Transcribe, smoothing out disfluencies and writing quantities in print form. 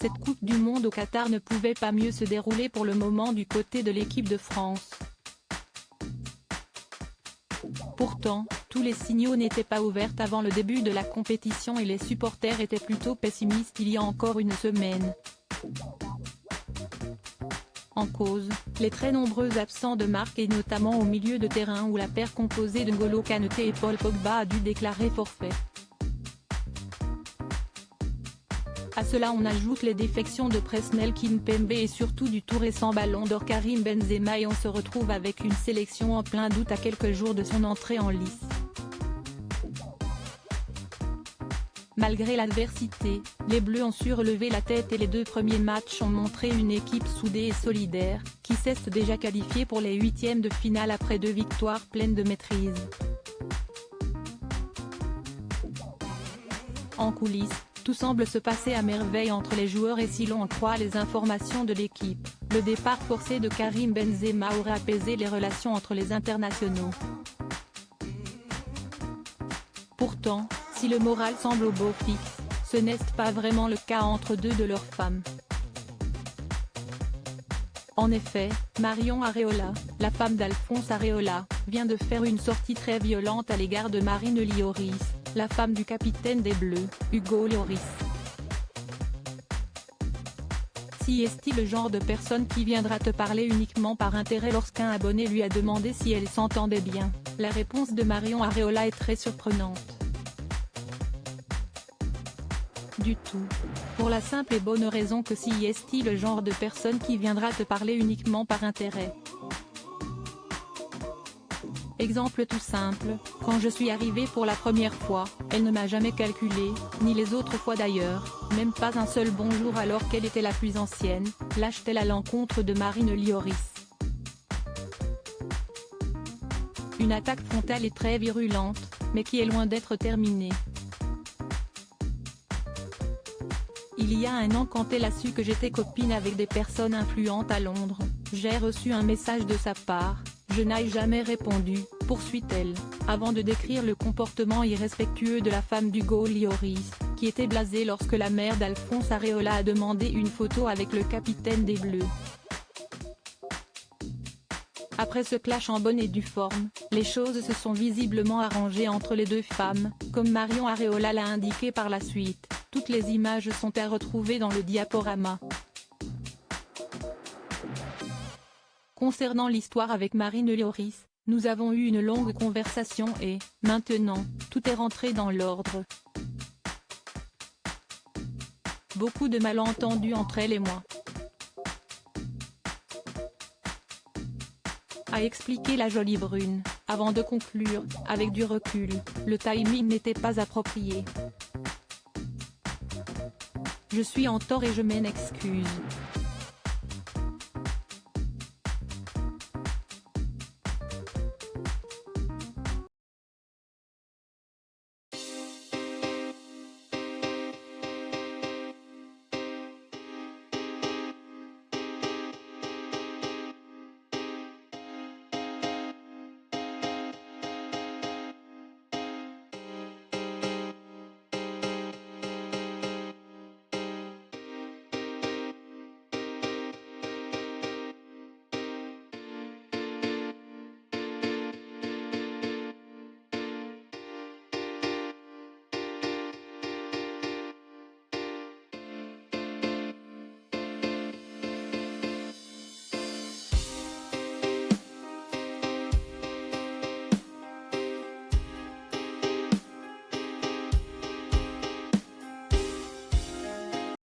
Cette Coupe du Monde au Qatar ne pouvait pas mieux se dérouler pour le moment du côté de l'équipe de France. Pourtant, tous les signaux n'étaient pas ouverts avant le début de la compétition et les supporters étaient plutôt pessimistes il y a encore une semaine. En cause, les très nombreux absents de marque et notamment au milieu de terrain où la paire composée de N'Golo Kanté et Paul Pogba a dû déclarer forfait. À cela on ajoute les défections de Presnel Kimpembe et surtout du tout récent ballon d'or Karim Benzema et on se retrouve avec une sélection en plein doute à quelques jours de son entrée en lice. Malgré l'adversité, les Bleus ont su relever la tête et les deux premiers matchs ont montré une équipe soudée et solidaire, qui s'est déjà qualifiée pour les huitièmes de finale après 2 victoires pleines de maîtrise. En coulisses, tout semble se passer à merveille entre les joueurs et si l'on en croit les informations de l'équipe, le départ forcé de Karim Benzema aurait apaisé les relations entre les internationaux. Pourtant, si le moral semble au beau fixe, ce n'est pas vraiment le cas entre deux de leurs femmes. En effet, Marion Areola, la femme d'Alphonse Areola, vient de faire une sortie très violente à l'égard de Marine Lloris, la femme du capitaine des Bleus, Hugo Lloris. Si est-il le genre de personne qui viendra te parler uniquement par intérêt lorsqu'un abonné lui a demandé si elle s'entendait bien, la réponse de Marion Areola est très surprenante. Du tout. Pour la simple et bonne raison que si est-il le genre de personne qui viendra te parler uniquement par intérêt. Exemple tout simple, quand je suis arrivée pour la première fois, elle ne m'a jamais calculé, ni les autres fois d'ailleurs, même pas un seul bonjour alors qu'elle était la plus ancienne, lâche-t-elle à l'encontre de Marine Lloris. Une attaque frontale et très virulente, mais qui est loin d'être terminée. Il y a un an quand elle a su que j'étais copine avec des personnes influentes à Londres, j'ai reçu un message de sa part, je n'ai jamais répondu, poursuit-elle, avant de décrire le comportement irrespectueux de la femme d'Hugo Lloris, qui était blasée lorsque la mère d'Alphonse Areola a demandé une photo avec le capitaine des Bleus. Après ce clash en bonne et due forme, les choses se sont visiblement arrangées entre les deux femmes, comme Marion Areola l'a indiqué par la suite, toutes les images sont à retrouver dans le diaporama. Concernant l'histoire avec Marine Lloris, nous avons eu une longue conversation et, maintenant, tout est rentré dans l'ordre. Beaucoup de malentendus entre elle et moi. A expliqué la jolie brune, avant de conclure, avec du recul, le timing n'était pas approprié. Je suis en tort et je m'en excuse.